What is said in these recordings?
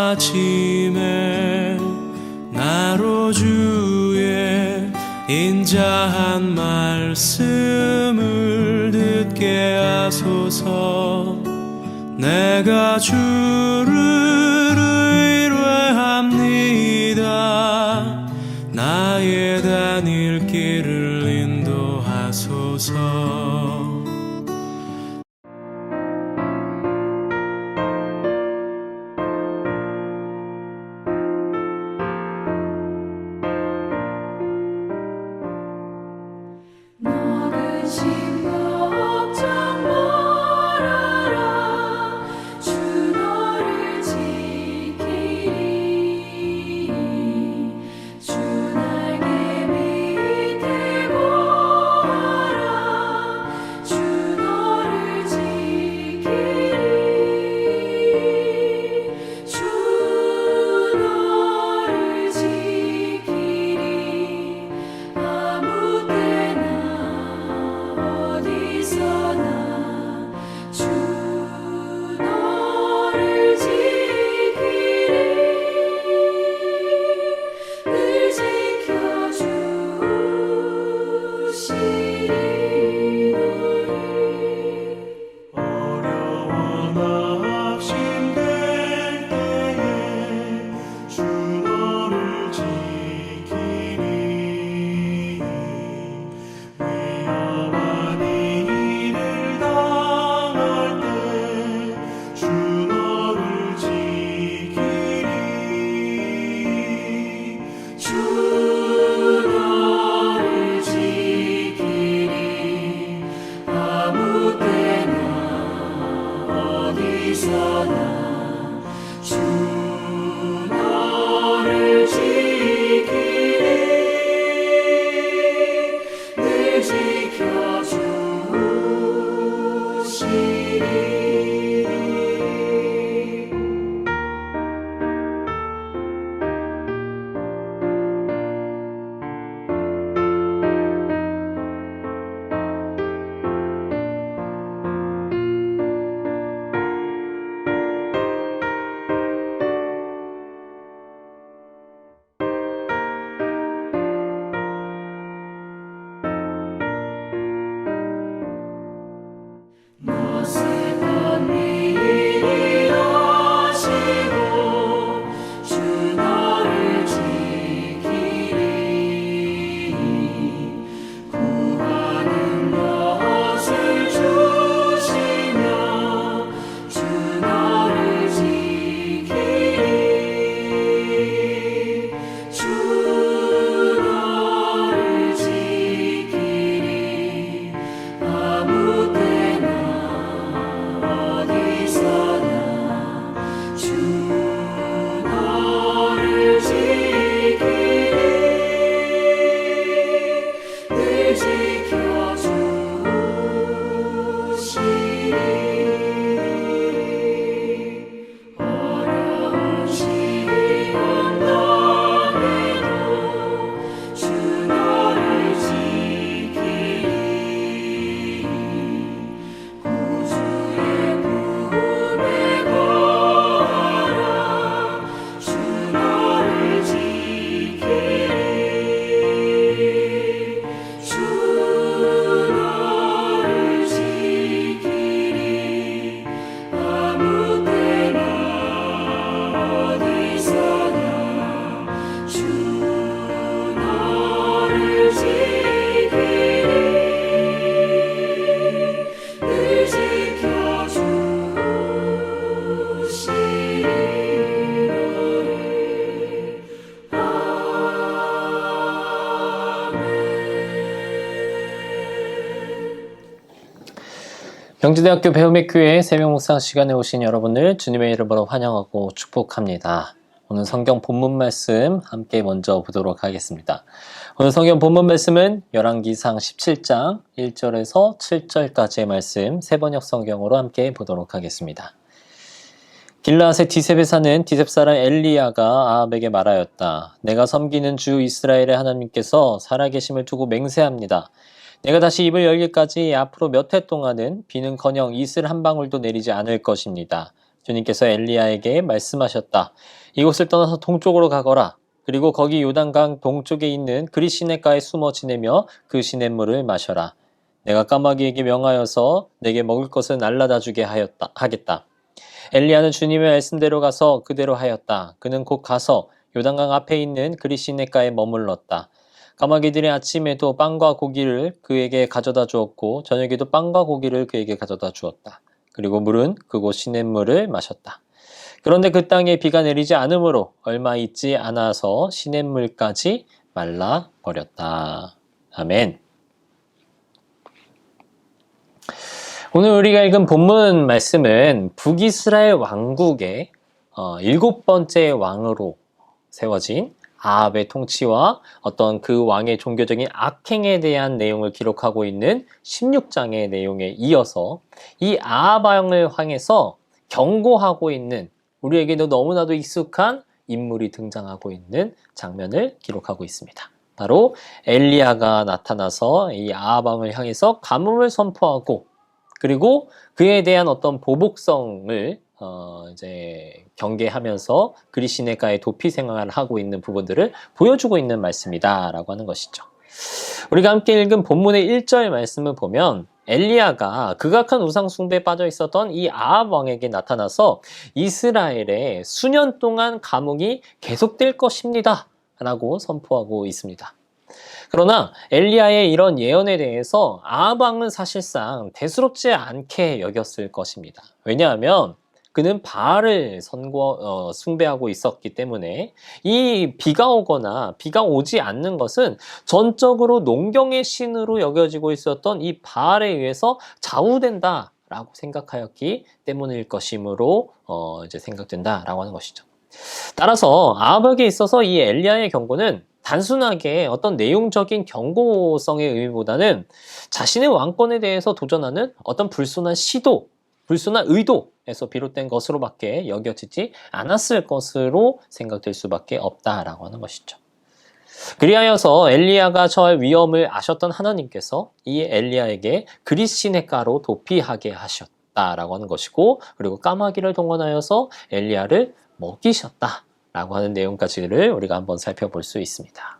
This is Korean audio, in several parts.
아침에 나로 주의 인자한 말씀을 듣게 하소서. 내가 주를 의뢰합니다. 나의 다닐 길을 인도하소서. 경주대학교 배움의 교회 새벽 묵상 시간에 오신 여러분을 주님의 이름으로 환영하고 축복합니다. 오늘 성경 본문 말씀 함께 먼저 보도록 하겠습니다. 오늘 성경 본문 말씀은 열왕기상 17장 1절에서 7절까지의 말씀 세번역 성경으로 함께 보도록 하겠습니다. 길르앗의 디셉에 사는 디셉 사람 엘리야가 아합에게 말하였다. 내가 섬기는 주 이스라엘의 하나님께서 살아계심을 두고 맹세합니다. 내가 다시 입을 열기까지 앞으로 몇 해 동안은 비는커녕 이슬 한 방울도 내리지 않을 것입니다. 주님께서 엘리야에게 말씀하셨다. 이곳을 떠나서 동쪽으로 가거라. 그리고 거기 요단강 동쪽에 있는 그리 시냇가에 숨어 지내며 그 시냇물을 마셔라. 내가 까마귀에게 명하여서 내게 먹을 것을 날라다 주게 하겠다. 엘리야는 주님의 말씀대로 가서 그대로 하였다. 그는 곧 가서 요단강 앞에 있는 그리 시냇가에 머물렀다. 까마귀들이 아침에도 빵과 고기를 그에게 가져다 주었고 저녁에도 빵과 고기를 그에게 가져다 주었다. 그리고 물은 그곳 시냇물을 마셨다. 그런데 그 땅에 비가 내리지 않으므로 얼마 있지 않아서 시냇물까지 말라버렸다. 아멘. 오늘 우리가 읽은 본문 말씀은 북이스라엘 왕국의 7번째 왕으로 세워진 아합의 통치와 어떤 그 왕의 종교적인 악행에 대한 내용을 기록하고 있는 16장의 내용에 이어서 이 아합 왕을 향해서 경고하고 있는 우리에게도 너무나도 익숙한 인물이 등장하고 있는 장면을 기록하고 있습니다. 바로 엘리야가 나타나서 이 아합 왕을 향해서 가뭄을 선포하고 그리고 그에 대한 어떤 보복성을 이제 경계하면서 그리 시냇가에 도피 생활을 하고 있는 부분들을 보여주고 있는 말씀이다라고 하는 것이죠. 우리가 함께 읽은 본문의 1절 말씀을 보면 엘리야가 극악한 우상 숭배에 빠져 있었던 이 아합 왕에게 나타나서 이스라엘에 수년 동안 가뭄이 계속될 것입니다 라고 선포하고 있습니다. 그러나 엘리야의 이런 예언에 대해서 아합 왕은 사실상 대수롭지 않게 여겼을 것입니다. 왜냐하면 그는 바알을 숭배하고 있었기 때문에 이 비가 오거나 비가 오지 않는 것은 전적으로 농경의 신으로 여겨지고 있었던 이 바알에 의해서 좌우된다라고 생각하였기 때문일 것이므로 이제 생각된다라고 하는 것이죠. 따라서 아합에게 있어서 이 엘리야의 경고는 단순하게 어떤 내용적인 경고성의 의미보다는 자신의 왕권에 대해서 도전하는 어떤 불순한 시도, 불순한 의도에서 비롯된 것으로밖에 여겨지지 않았을 것으로 생각될 수밖에 없다라고 하는 것이죠. 그리하여서 엘리야가 처할 위험을 아셨던 하나님께서 이 엘리야에게 그리 시냇가로 도피하게 하셨다라고 하는 것이고 그리고 까마귀를 동원하여서 엘리야를 먹이셨다. 라고 하는 내용까지를 우리가 한번 살펴볼 수 있습니다.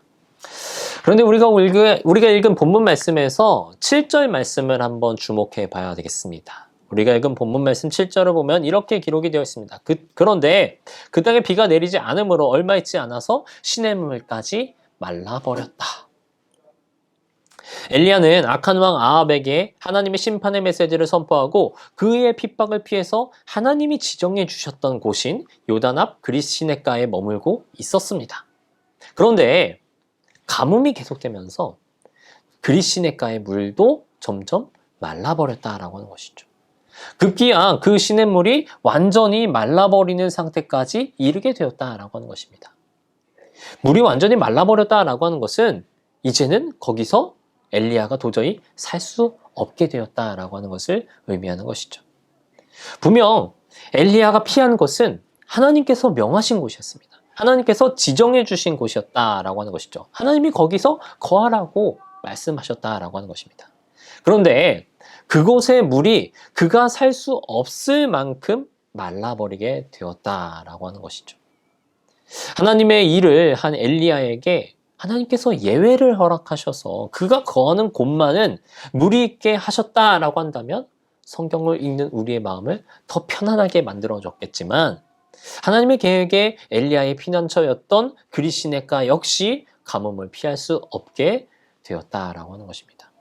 그런데 우리가 읽은 본문 말씀에서 7절 말씀을 한번 주목해 봐야 되겠습니다. 우리가 읽은 본문 말씀 7절을 보면 이렇게 기록이 되어 있습니다. 그런데 그 땅에 비가 내리지 않으므로 얼마 있지 않아서 시냇물까지 말라버렸다. 엘리야는 악한 왕 아합에게 하나님의 심판의 메시지를 선포하고 그의 핍박을 피해서 하나님이 지정해 주셨던 곳인 요단 앞 그리 시냇가에 머물고 있었습니다. 그런데 가뭄이 계속되면서 그리 시냇가의 물도 점점 말라버렸다라고 하는 것이죠. 급기야 그 시냇물이 완전히 말라버리는 상태까지 이르게 되었다라고 하는 것입니다. 물이 완전히 말라버렸다라고 하는 것은 이제는 거기서 엘리야가 도저히 살 수 없게 되었다라고 하는 것을 의미하는 것이죠. 분명 엘리야가 피한 것은 하나님께서 명하신 곳이었습니다. 하나님께서 지정해 주신 곳이었다라고 하는 것이죠. 하나님이 거기서 거하라고 말씀하셨다라고 하는 것입니다. 그런데 그곳의 물이 그가 살 수 없을 만큼 말라버리게 되었다라고 하는 것이죠. 하나님의 일을 한 엘리야에게 하나님께서 예외를 허락하셔서 그가 거하는 곳만은 물이 있게 하셨다라고 한다면 성경을 읽는 우리의 마음을 더 편안하게 만들어줬겠지만 하나님의 계획에 엘리야의 피난처였던 그리 시냇가 역시 가뭄을 피할 수 없게 되었다라고 하는 것입니다.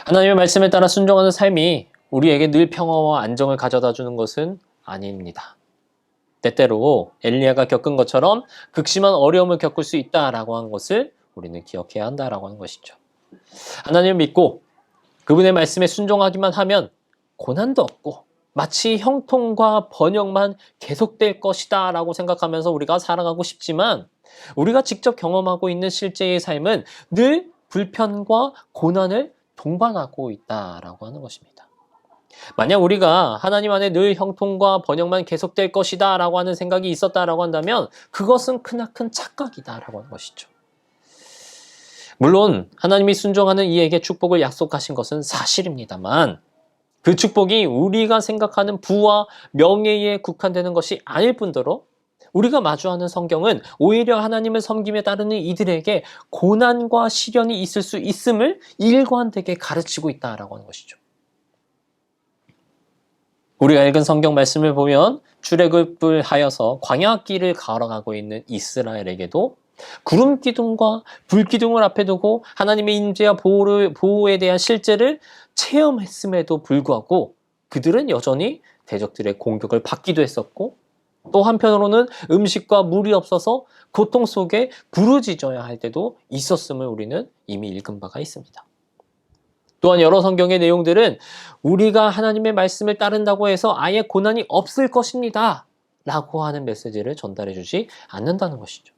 하나님의 말씀에 따라 순종하는 삶이 우리에게 늘 평화와 안정을 가져다 주는 것은 아닙니다. 때때로 엘리야가 겪은 것처럼 극심한 어려움을 겪을 수 있다라고 하는 것을 우리는 기억해야 한다라고 하는 것이죠. 하나님을 믿고 그분의 말씀에 순종하기만 하면 고난도 없고 마치 형통과 번영만 계속될 것이다 라고 생각하면서 우리가 살아가고 싶지만 우리가 직접 경험하고 있는 실제의 삶은 늘 불편과 고난을 동반하고 있다라고 하는 것입니다. 만약 우리가 하나님 안에 늘 형통과 번영만 계속될 것이다 라고 하는 생각이 있었다라고 한다면 그것은 크나큰 착각이다 라고 하는 것이죠. 물론 하나님이 순종하는 이에게 축복을 약속하신 것은 사실입니다만 그 축복이 우리가 생각하는 부와 명예에 국한되는 것이 아닐 뿐더러 우리가 마주하는 성경은 오히려 하나님을 섬김에 따르는 이들에게 고난과 시련이 있을 수 있음을 일관되게 가르치고 있다라고 하는 것이죠. 우리가 읽은 성경 말씀을 보면 출애굽을 하여서 광야길을 걸어가고 있는 이스라엘에게도 구름 기둥과 불 기둥을 앞에 두고 하나님의 임재와 보호에 대한 실제를 체험했음에도 불구하고 그들은 여전히 대적들의 공격을 받기도 했었고, 또 한편으로는 음식과 물이 없어서 고통 속에 부르짖어야 할 때도 있었음을 우리는 이미 읽은 바가 있습니다. 또한 여러 성경의 내용들은 우리가 하나님의 말씀을 따른다고 해서 아예 고난이 없을 것입니다 라고 하는 메시지를 전달해 주지 않는다는 것이죠.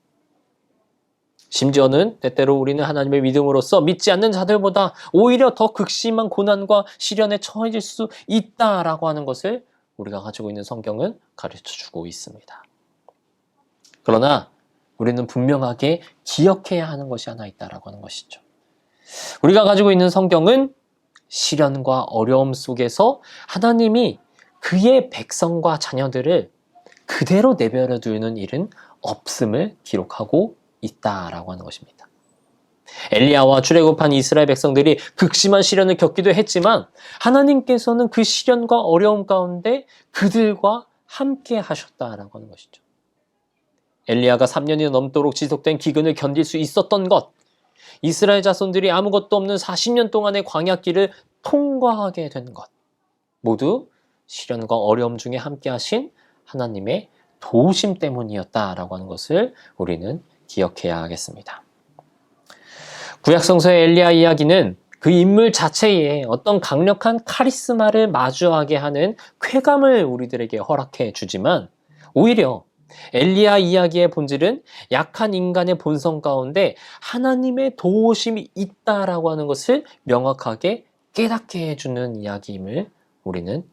심지어는 때때로 우리는 하나님의 믿음으로써 믿지 않는 자들보다 오히려 더 극심한 고난과 시련에 처해질 수 있다라고 하는 것을 우리가 가지고 있는 성경은 가르쳐주고 있습니다. 그러나 우리는 분명하게 기억해야 하는 것이 하나 있다라고 하는 것이죠. 우리가 가지고 있는 성경은 시련과 어려움 속에서 하나님이 그의 백성과 자녀들을 그대로 내버려 두는 일은 없음을 기록하고 있다라고 하는 것입니다. 엘리야와 출애굽한 이스라엘 백성들이 극심한 시련을 겪기도 했지만 하나님께서는 그 시련과 어려움 가운데 그들과 함께 하셨다라고 하는 것이죠. 엘리야가 3년이 넘도록 지속된 기근을 견딜 수 있었던 것, 이스라엘 자손들이 아무것도 없는 40년 동안의 광야길을 통과하게 된 것, 모두 시련과 어려움 중에 함께 하신 하나님의 도우심 때문이었다라고 하는 것을 우리는 기억해야 하겠습니다. 구약성서의 엘리야 이야기는 그 인물 자체에 어떤 강력한 카리스마를 마주하게 하는 쾌감을 우리들에게 허락해 주지만, 오히려 엘리야 이야기의 본질은 약한 인간의 본성 가운데 하나님의 도우심이 있다라고 하는 것을 명확하게 깨닫게 해주는 이야기임을 우리는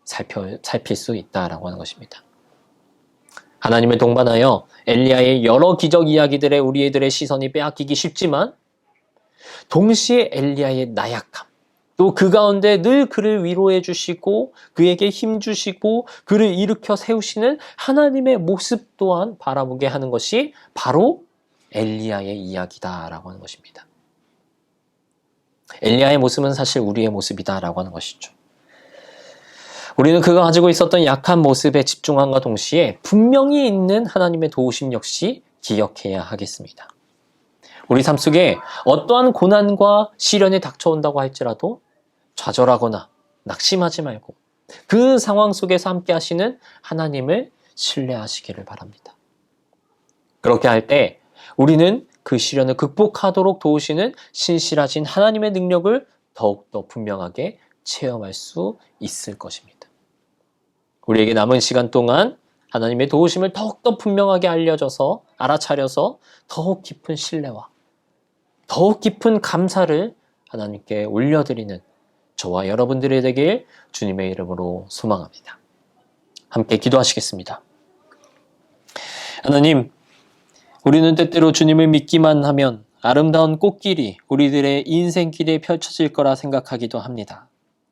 살필 수 있다라고 하는 것입니다. 하나님을 동반하여 엘리야의 여러 기적 이야기들에 우리들의 시선이 빼앗기기 쉽지만, 동시에 엘리야의 나약함, 또 그 가운데 늘 그를 위로해 주시고 그에게 힘 주시고 그를 일으켜 세우시는 하나님의 모습 또한 바라보게 하는 것이 바로 엘리야의 이야기다라고 하는 것입니다. 엘리야의 모습은 사실 우리의 모습이다라고 하는 것이죠. 우리는 그가 가지고 있었던 약한 모습에 집중함과 동시에 분명히 있는 하나님의 도우심 역시 기억해야 하겠습니다. 우리 삶 속에 어떠한 고난과 시련이 닥쳐온다고 할지라도 좌절하거나 낙심하지 말고 그 상황 속에서 함께 하시는 하나님을 신뢰하시기를 바랍니다. 그렇게 할 때 우리는 그 시련을 극복하도록 도우시는 신실하신 하나님의 능력을 더욱더 분명하게 체험할 수 있을 것입니다. 우리에게 남은 시간 동안 하나님의 도우심을 더욱더 분명하게 알아차려서 더욱 깊은 신뢰와 더욱 깊은 감사를 하나님께 올려드리는 저와 여러분들이 되길 주님의 이름으로 소망합니다. 함께 기도하시겠습니다. 하나님, 우리는 때때로 주님을 믿기만 하면 아름다운 꽃길이 우리들의 인생길에 펼쳐질 거라 생각하기도 합니다.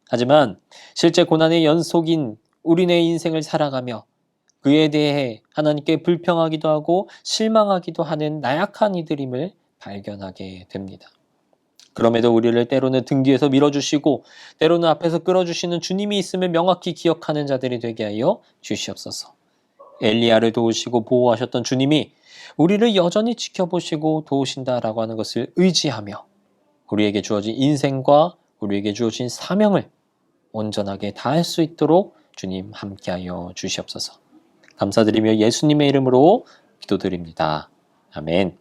하지만 실제 고난의 연속인 우리네 인생을 살아가며 그에 대해 하나님께 불평하기도 하고 실망하기도 하는 나약한 이들임을 발견하게 됩니다. 그럼에도 우리를 때로는 등 뒤에서 밀어주시고 때로는 앞에서 끌어주시는 주님이 있음을 명확히 기억하는 자들이 되게 하여 주시옵소서. 엘리야를 도우시고 보호하셨던 주님이 우리를 여전히 지켜보시고 도우신다라고 하는 것을 의지하며 우리에게 주어진 인생과 우리에게 주어진 사명을 온전하게 다할 수 있도록 주님 함께하여 주시옵소서. 감사드리며 예수님의 이름으로 기도드립니다. 아멘.